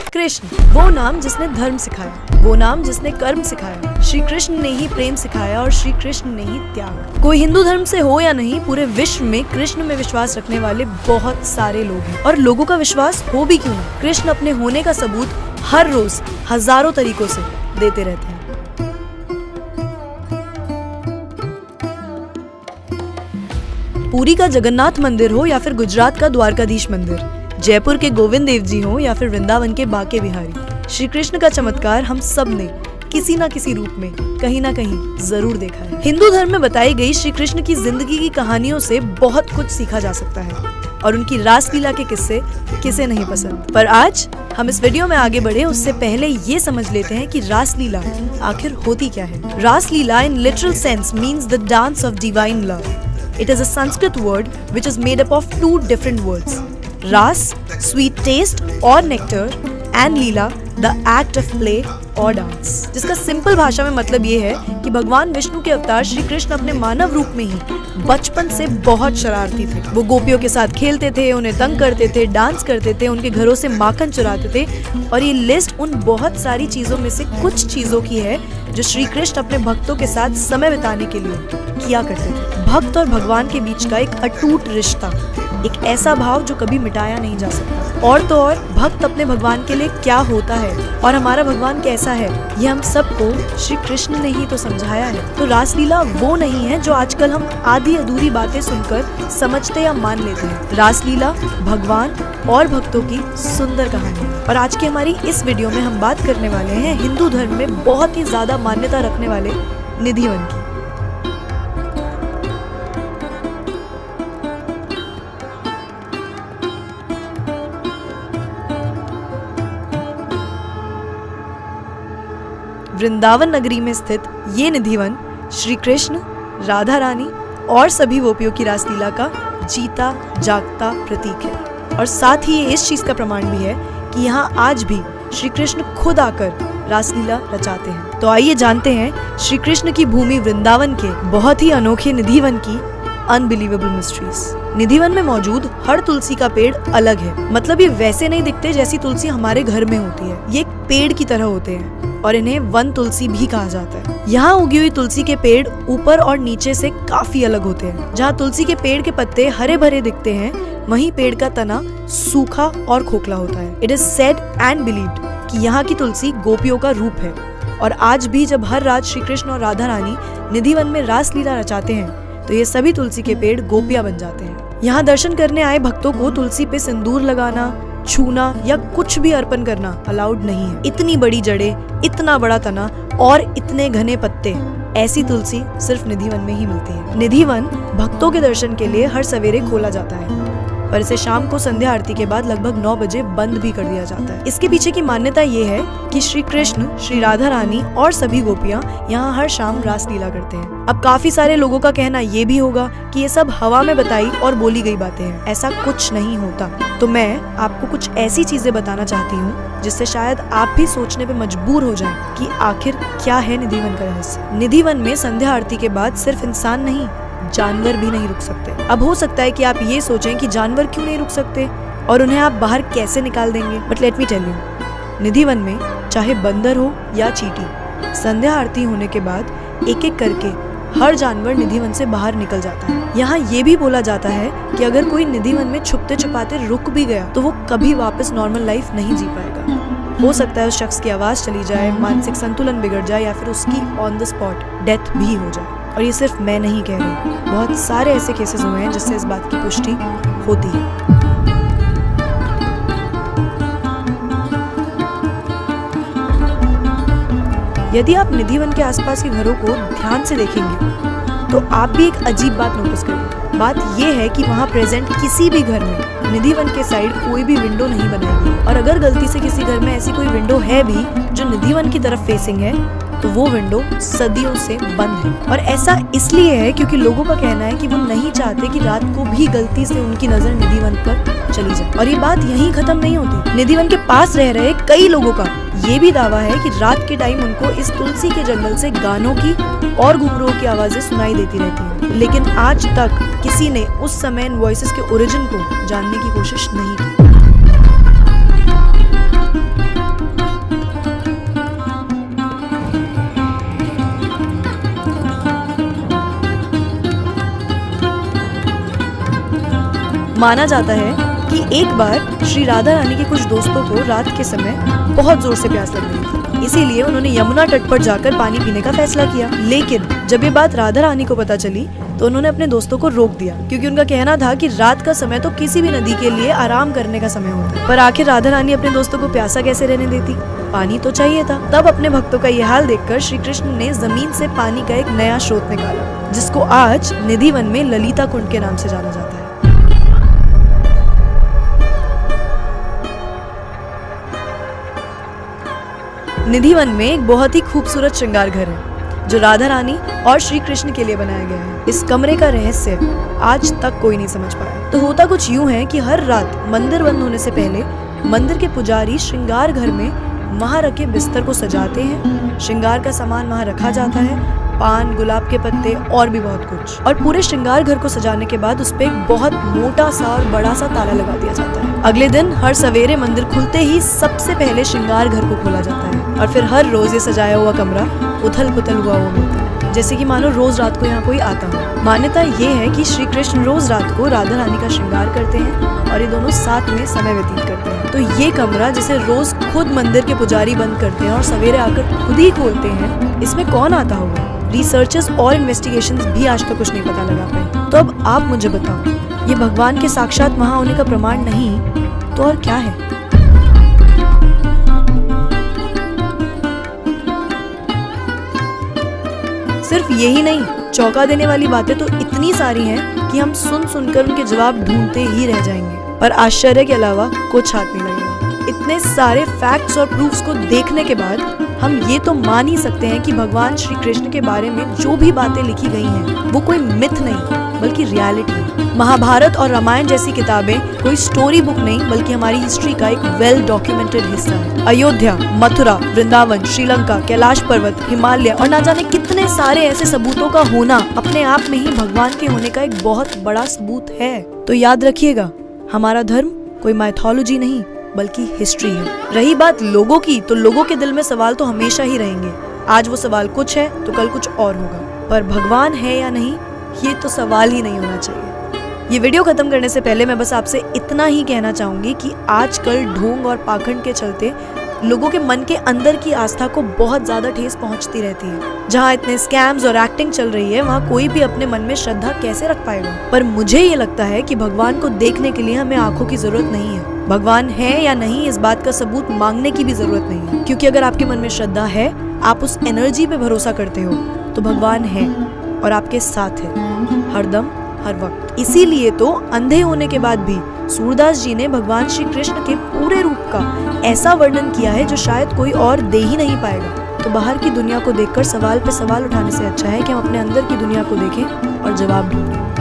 कृष्ण, वो नाम जिसने धर्म सिखाया, वो नाम जिसने कर्म सिखाया। श्री कृष्ण ने ही प्रेम सिखाया और श्री कृष्ण ने ही त्याग। कोई हिंदू धर्म से हो या नहीं, पूरे विश्व में कृष्ण में विश्वास रखने वाले बहुत सारे लोग हैं। और लोगों का विश्वास हो भी क्यों ना, कृष्ण अपने होने का सबूत हर रोज हजारों तरीकों से देते रहते हैं। पुरी का जगन्नाथ मंदिर हो या फिर गुजरात का द्वारकाधीश मंदिर, जयपुर के गोविंद देव जी हो या फिर वृंदावन के बाके बिहारी, श्री कृष्ण का चमत्कार हम सब ने किसी न किसी रूप में कहीं ना कहीं जरूर देखा है। हिंदू धर्म में बताई गई श्री कृष्ण की जिंदगी की कहानियों से बहुत कुछ सीखा जा सकता है और उनकी रासलीला के किस्से किसे नहीं पसंद। पर आज हम इस वीडियो में आगे बढ़े उससे पहले ये समझ लेते हैं कि रासलीला आखिर होती क्या है। Raslila in literal sense means the dance of divine love. It is a Sanskrit word which is made up of two different words. Ras, sweet taste or nectar, and Leela, the act of play और dance, जिसका simple भाषा में मतलब ये है कि भगवान विष्णु के अवतार श्री कृष्ण अपने मानव रूप में ही बचपन से बहुत शरारती थे। वो गोपियों के साथ खेलते थे, उन्हें तंग करते थे, डांस करते थे, उनके घरों से माखन चुराते थे। और ये लिस्ट उन बहुत सारी चीजों में से कुछ चीजों की है जो श्री कृष्ण अपने भक्तों के साथ समय बिताने के लिए किया करते थे। भक्त और भगवान के बीच का एक अटूट रिश्ता, एक ऐसा भाव जो कभी मिटाया नहीं जा सकता। और तो और भक्त अपने भगवान के लिए क्या होता है और हमारा भगवान कैसा है, ये हम सबको श्री कृष्ण ने ही तो समझाया है। तो रासलीला वो नहीं है जो आजकल हम आधी अधूरी बातें सुनकर समझते या मान लेते हैं। रासलीला भगवान और भक्तों की सुंदर कहानी है। और आज की हमारी इस वीडियो में हम बात करने वाले हैं हिंदू धर्म में बहुत ही ज्यादा मान्यता रखने वाले निधिवन की। वृंदावन नगरी में स्थित ये निधिवन श्री कृष्ण, राधा रानी और सभी गोपियों की रासलीला का जीता जागता प्रतीक है। और साथ ही ये इस चीज का प्रमाण भी है कि यहाँ आज भी श्री कृष्ण खुद आकर रासलीला रचाते हैं। तो आइए जानते हैं श्री कृष्ण की भूमि वृंदावन के बहुत ही अनोखे निधिवन की अनबिलीवेबल मिस्ट्रीज। निधिवन में मौजूद हर तुलसी का पेड़ अलग है। मतलब ये वैसे नहीं दिखते जैसी तुलसी हमारे घर में होती है, ये एक पेड़ की तरह होते हैं और इन्हें वन तुलसी भी कहा जाता है। यहाँ उगी हुई तुलसी के पेड़ ऊपर और नीचे से काफी अलग होते हैं। जहाँ तुलसी के पेड़ के पत्ते हरे भरे दिखते हैं, वहीं पेड़ का तना सूखा और खोखला होता है। It is said and believed कि यहाँ की तुलसी गोपियों का रूप है। और आज भी जब हर रात श्री कृष्ण और राधा रानी निधिवन में रासलीला रचाते हैं तो ये सभी तुलसी के पेड़ गोपियां बन जाते हैं। यहाँ दर्शन करने आए भक्तों को तुलसी पे सिंदूर लगाना, छूना या कुछ भी अर्पण करना अलाउड नहीं है। इतनी बड़ी जड़ें, इतना बड़ा तना और इतने घने पत्ते, ऐसी तुलसी सिर्फ निधिवन में ही मिलती है। निधिवन भक्तों के दर्शन के लिए हर सवेरे खोला जाता है, पर इसे शाम को संध्या आरती के बाद लगभग 9 बजे बंद भी कर दिया जाता है। इसके पीछे की मान्यता ये है कि श्री कृष्ण, श्री राधा रानी और सभी गोपियां यहाँ हर शाम रासलीला करते हैं। अब काफी सारे लोगों का कहना ये भी होगा कि ये सब हवा में बताई और बोली गई बातें हैं, ऐसा कुछ नहीं होता। तो मैं आपको कुछ ऐसी चीजें बताना चाहती हूँ जिससे शायद आप भी सोचने पे मजबूर हो जाएं कि आखिर क्या है निधिवन का रहस्य। निधिवन में संध्या आरती के बाद सिर्फ इंसान नहीं, जानवर भी नहीं रुक सकते। अब हो सकता है कि आप ये सोचें कि जानवर क्यों नहीं रुक सकते और उन्हें आप बाहर कैसे निकाल देंगे, but let me tell you, Nidhivan में चाहे बंदर हो या चींटी, संध्या आरती होने के बाद एक एक करके हर जानवर निधिवन से बाहर निकल जाता है। यहाँ ये भी बोला जाता है कि अगर कोई निधिवन में छुपते छुपाते रुक भी गया तो वो कभी वापस नॉर्मल लाइफ नहीं जी पाएगा। हो सकता है उस शख्स की आवाज चली जाए, मानसिक संतुलन बिगड़ जाए या फिर उसकी ऑन द स्पॉट डेथ भी हो जाए। और ये सिर्फ मैं नहीं कह रही, बहुत सारे ऐसे केसेस हुए हैं जिससे इस बात की पुष्टि होती है। यदि आप निधिवन के आसपास के घरों को ध्यान से देखेंगे तो आप भी एक अजीब बात नोटिस करेंगे। बात ये है कि वहाँ प्रेजेंट किसी भी घर में निधिवन के साइड कोई भी विंडो नहीं बनाई गई। और अगर गलती से किसी घर में ऐसी कोई विंडो है भी जो निधिवन की तरफ फेसिंग है तो वो विंडो सदियों से बंद है। और ऐसा इसलिए है क्योंकि लोगों का कहना है कि वो नहीं चाहते कि रात को भी गलती से उनकी नजर निधिवन पर चली जाए। और ये बात यहीं खत्म नहीं होती। निधिवन के पास रह रहे कई लोगों का ये भी दावा है कि रात के टाइम उनको इस तुलसी के जंगल से गानों की और घुंघरूओं की आवाजें सुनाई देती रहती हैं। लेकिन आज तक किसी ने उस समय इन वॉइसेस के ओरिजिन को जानने की कोशिश नहीं की। माना जाता है कि एक बार श्री राधा रानी के कुछ दोस्तों को रात के समय बहुत जोर से प्यास लग रही थी, इसीलिए उन्होंने यमुना तट पर जाकर पानी पीने का फैसला किया। लेकिन जब ये बात राधा रानी को पता चली तो उन्होंने अपने दोस्तों को रोक दिया, क्योंकि उनका कहना था कि रात का समय तो किसी भी नदी के लिए आराम करने का समय होता है। पर आखिर राधा रानी अपने दोस्तों को प्यासा कैसे रहने देती, पानी तो चाहिए था। तब अपने भक्तों का ये हाल देखकर श्री कृष्ण ने जमीन से पानी का एक नया स्रोत निकाला, जिसको आज निधि वन में ललिता कुंड के नाम से जाना जाता है। निधि वन में एक बहुत ही खूबसूरत श्रृंगार घर है जो राधा रानी और श्री कृष्ण के लिए बनाया गया है। इस कमरे का रहस्य आज तक कोई नहीं समझ पाया। तो होता कुछ यूं है कि हर रात मंदिर बंद होने से पहले मंदिर के पुजारी श्रृंगार घर में वहाँ रखे बिस्तर को सजाते हैं। श्रृंगार का सामान वहाँ रखा जाता है, पान, गुलाब के पत्ते और भी बहुत कुछ। और पूरे श्रृंगार घर को सजाने के बाद उस पे एक बहुत मोटा सा और बड़ा सा ताला लगा दिया जाता है। अगले दिन हर सवेरे मंदिर खुलते ही सबसे पहले श्रृंगार घर को खोला जाता है और फिर हर रोज ये सजाया हुआ कमरा उथल पुथल हुआ मिलता है, जैसे कि मानो रोज रात को यहाँ कोई आता हो। मान्यता ये है कि श्री कृष्ण रोज रात को राधा रानी का श्रृंगार करते हैं और ये दोनों साथ में समय व्यतीत करते हैं। तो ये कमरा जिसे रोज खुद मंदिर के पुजारी बंद करते हैं और सवेरे आकर खुद ही खोलते हैं, इसमें कौन आता होगा? रिसर्चर्स और इन्वेस्टिगेशंस भी आज तक कुछ नहीं पता लगा पाए। तो अब आप मुझे बताओ, ये भगवान के साक्षात वहाँ होने का प्रमाण नहीं तो और क्या है? सिर्फ यही नहीं, चौंका देने वाली बातें तो इतनी सारी हैं कि हम सुन सुनकर उनके जवाब ढूंढते ही रह जाएंगे, पर आश्चर्य के अलावा कुछ हाथ नहीं लगेगा। इतने सारे फैक्ट्स और प्रूफ्स को देखने के बाद हम ये तो मान ही सकते हैं कि भगवान श्री कृष्ण के बारे में जो भी बातें लिखी गई हैं वो कोई मिथ नहीं बल्कि रियलिटी है। महाभारत और रामायण जैसी किताबें कोई स्टोरी बुक नहीं बल्कि हमारी हिस्ट्री का एक वेल डॉक्यूमेंटेड हिस्सा है। अयोध्या, मथुरा, वृंदावन, श्रीलंका, कैलाश पर्वत, हिमालय और ना जाने कितने सारे ऐसे सबूतों का होना अपने आप में ही भगवान के होने का एक बहुत बड़ा सबूत है। तो याद रखिएगा, हमारा धर्म कोई माइथोलॉजी नहीं बल्कि हिस्ट्री है। रही बात लोगों की, तो लोगों के दिल में सवाल तो हमेशा ही रहेंगे। आज वो सवाल कुछ है तो कल कुछ और होगा, पर भगवान है या नहीं ये तो सवाल ही नहीं होना चाहिए। ये वीडियो खत्म करने से पहले मैं बस आपसे इतना ही कहना चाहूंगी कि आजकल ढोंग और पाखंड के चलते लोगों के मन के अंदर की आस्था को बहुत ज्यादा ठेस पहुंचती रहती है। जहाँ इतने स्कैम्स और एक्टिंग चल रही है वहाँ कोई भी अपने मन में श्रद्धा कैसे रख पाएगा? पर मुझे ये लगता है कि भगवान को देखने के लिए हमें आंखों की जरूरत नहीं है। भगवान है या नहीं इस बात का सबूत मांगने की भी जरूरत नहीं है, क्योंकि अगर आपके मन में श्रद्धा है, आप उस एनर्जी पे भरोसा करते हो, तो भगवान है और आपके साथ है हरदम हर वक्त। इसीलिए तो अंधे होने के बाद भी सूरदास जी ने भगवान श्री कृष्ण के पूरे रूप का ऐसा वर्णन किया है जो शायद कोई और दे ही नहीं पाएगा। तो बाहर की दुनिया को देखकर सवाल पे सवाल उठाने से अच्छा है कि हम अपने अंदर की दुनिया को देखें और जवाब ढूंढें।